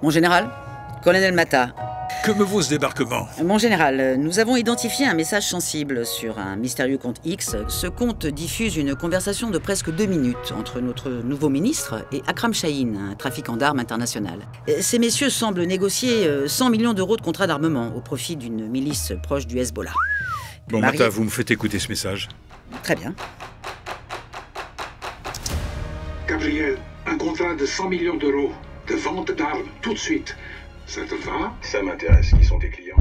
Mon général, colonel Mata. Que me vaut ce débarquement? Mon général, nous avons identifié un message sensible sur un mystérieux compte X. Ce compte diffuse une conversation de presque 2 minutes entre notre nouveau ministre et Akram Chahine, un trafiquant d'armes international. Ces messieurs semblent négocier 100 millions d'euros de contrats d'armement au profit d'une milice proche du Hezbollah. Bon, Mata, vous me faites écouter ce message. Très bien. Gabriel, un contrat de 100 millions d'euros de vente d'armes tout de suite. Ça te va? Ça m'intéresse. Qui sont tes clients?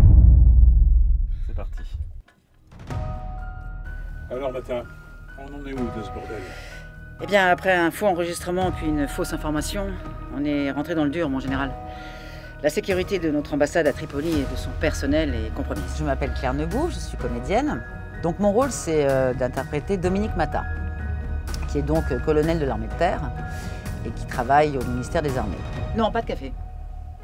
C'est parti. Alors, Mata, on en est où de ce bordel? Eh bien, après un faux enregistrement puis une fausse information, on est rentré dans le dur, mon général. La sécurité de notre ambassade à Tripoli et de son personnel est compromise. Je m'appelle Claire Negout, je suis comédienne. Donc mon rôle, c'est d'interpréter Dominique Mata, qui est donc colonel de l'armée de terre et qui travaille au ministère des Armées. Non, pas de café.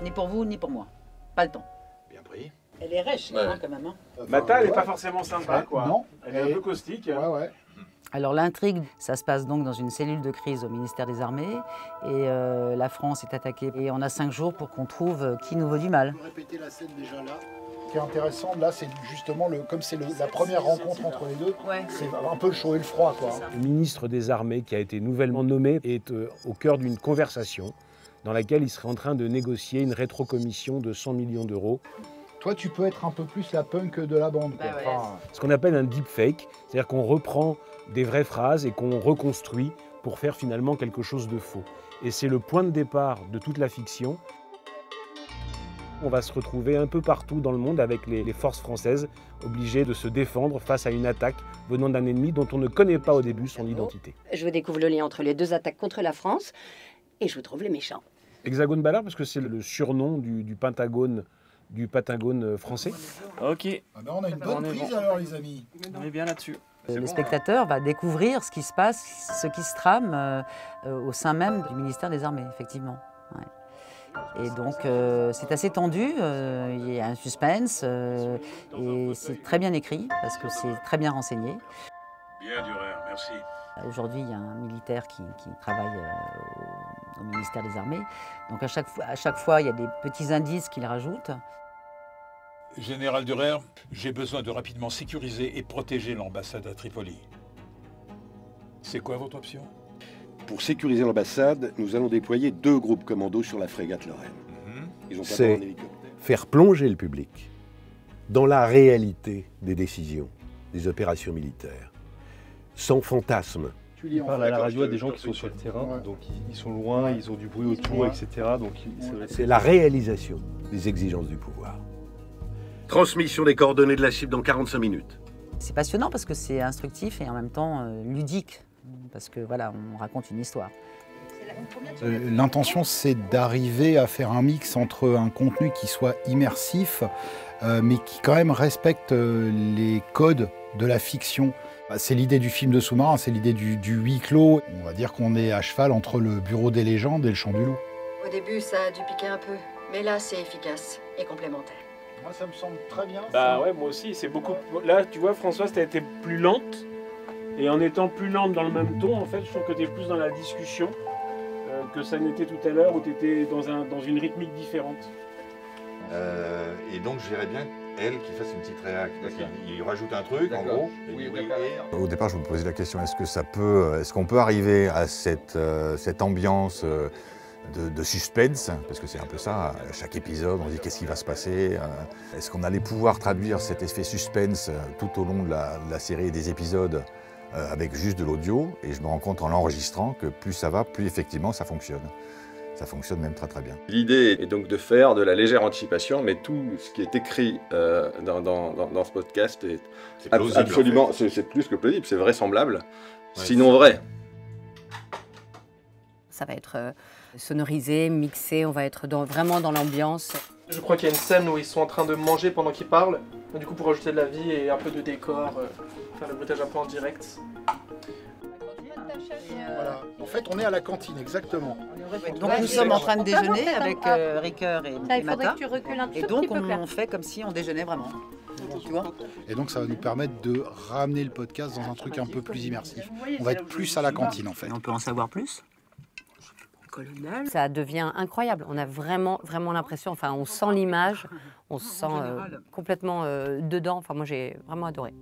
Ni pour vous, ni pour moi. Pas le temps. Bien pris. Elle est rêche, Ouais. quand même. Hein. Mata, elle n'est pas forcément sympa, quoi. Non. Elle est un peu caustique. Ouais. Alors l'intrigue, ça se passe donc dans une cellule de crise au ministère des Armées. Et la France est attaquée. Et on a 5 jours pour qu'on trouve qui nous veut du mal. On peut répéter la scène déjà là. Ce qui est intéressant, là, c'est justement, comme c'est la première rencontre entre les deux, c'est un peu le chaud et le froid, quoi. Le ministre des Armées, qui a été nouvellement nommé, est au cœur d'une conversation dans laquelle il serait en train de négocier une rétrocommission de 100 millions d'euros. Toi, tu peux être un peu plus la punk de la bande, quoi. Enfin, Ce qu'on appelle un deepfake, c'est-à-dire qu'on reprend des vraies phrases et qu'on reconstruit pour faire finalement quelque chose de faux. Et c'est le point de départ de toute la fiction. On va se retrouver un peu partout dans le monde avec les forces françaises obligées de se défendre face à une attaque venant d'un ennemi dont on ne connaît pas au début son identité. Je découvre le lien entre les 2 attaques contre la France et je trouve les méchants. Hexagone Ballard, parce que c'est le surnom du Pentagone français. Ok. ah ben, on a une bonne prise alors, les amis. On est bien là-dessus. Le spectateur va découvrir ce qui se passe, ce qui se trame au sein même du ministère des Armées, effectivement. Ouais. Et donc c'est assez tendu, il y a un suspense et c'est très bien écrit parce que c'est très bien renseigné. Bien, Durer, merci. Aujourd'hui, il y a un militaire qui travaille au ministère des Armées. Donc à chaque fois, il y a des petits indices qu'il rajoute. Général Durer, j'ai besoin de rapidement sécuriser et protéger l'ambassade à Tripoli. C'est quoi votre option? Pour sécuriser l'ambassade, nous allons déployer 2 groupes commando sur la frégate Lorraine. Ils ont C'est un hélicoptère. faire plonger le public dans la réalité des décisions, des opérations militaires, sans fantasme. Tu On parle à la radio à des gens qui sont sur le terrain, donc ils sont loin, ils ont du bruit autour, etc. Donc C'est la réalisation des exigences du pouvoir. Transmission des coordonnées de la cible dans 45 minutes. C'est passionnant parce que c'est instructif et en même temps ludique. Parce que voilà, on raconte une histoire. L'intention, c'est d'arriver à faire un mix entre un contenu qui soit immersif, mais qui quand même respecte les codes de la fiction. C'est l'idée du film de sous-marin, c'est l'idée du huis clos. On va dire qu'on est à cheval entre le bureau des légendes et le chant du loup. Au début, ça a dû piquer un peu, mais là, c'est efficace et complémentaire. Moi, ça me semble très bien. bah ouais, moi aussi, c'est beaucoup. Là, tu vois, Françoise, t'as été plus lente. Et en étant plus lente dans le même ton, en fait, je trouve que t'es plus dans la discussion que ça n'était tout à l'heure où t'étais dans une rythmique différente. Et donc, je dirais bien, elle, qui fasse une petite réaction. Il rajoute un truc, en gros. Au départ, je me posais la question, est-ce qu'on peut arriver à cette ambiance de suspense, parce que c'est un peu ça, à chaque épisode, on dit qu'est-ce qui va se passer. Est-ce qu'on allait pouvoir traduire cet effet suspense tout au long de la série et des épisodes avec juste de l'audio, et je me rends compte en l'enregistrant que plus ça va, plus effectivement ça fonctionne. Ça fonctionne même très très bien. L'idée est donc de faire de la légère anticipation, mais tout ce qui est écrit dans ce podcast est plausible, absolument, en fait. c'est plus que plausible, c'est vraisemblable, sinon vrai. Ça va être sonorisé, mixé, on va être vraiment dans l'ambiance. Je crois qu'il y a une scène où ils sont en train de manger pendant qu'ils parlent. Du coup, pour ajouter de la vie et un peu de décor, faire le bruitage un peu en direct. Voilà. En fait, on est à la cantine, exactement. Donc nous sommes en train de déjeuner avec Ricoeur et Mata. Tu recules un Et donc on fait comme si on déjeunait vraiment. Tu vois ? Et donc ça va nous permettre de ramener le podcast dans un truc un peu plus immersif. On va être plus à la cantine en fait. On peut en savoir plus ? Colonel. Ça devient incroyable. On a vraiment l'impression, enfin on sent l'image, on se sent complètement dedans. Enfin moi j'ai vraiment adoré.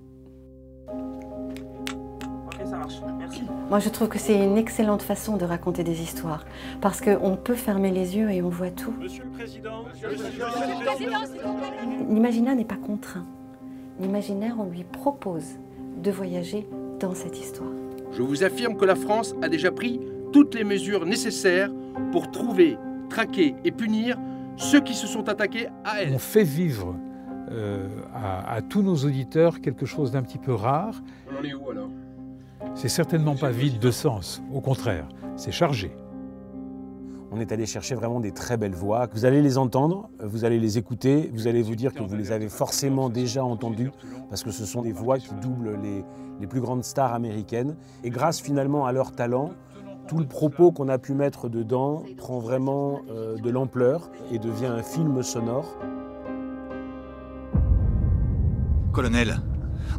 Ok, ça marche. Merci. Moi je trouve que c'est une excellente façon de raconter des histoires. Parce qu'on peut fermer les yeux et on voit tout. Monsieur le Président. L'imaginaire n'est pas contraint. L'imaginaire, on lui propose de voyager dans cette histoire. Je vous affirme que la France a déjà pris toutes les mesures nécessaires pour trouver, traquer et punir ceux qui se sont attaqués à elle. On fait vivre à tous nos auditeurs quelque chose d'un petit peu rare. On en est où alors? C'est certainement pas vide de sens, au contraire, c'est chargé. On est allé chercher vraiment des très belles voix. Vous allez les entendre, vous allez les écouter, vous allez vous dire que vous les avez forcément déjà entendues, parce que ce sont des voix qui doublent les plus grandes stars américaines. Et grâce finalement à leur talent, tout le propos qu'on a pu mettre dedans prend vraiment de l'ampleur et devient un film sonore. Colonel,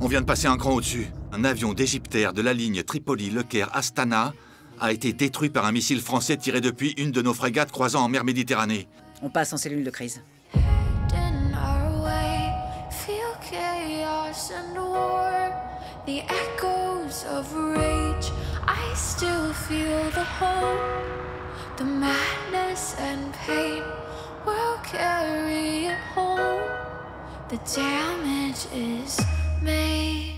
on vient de passer un cran au-dessus. Un avion d'Égyptair de la ligne Tripoli-Le Caire-Astana a été détruit par un missile français tiré depuis une de nos frégates croisant en mer Méditerranée. On passe en cellule de crise. The damage is made.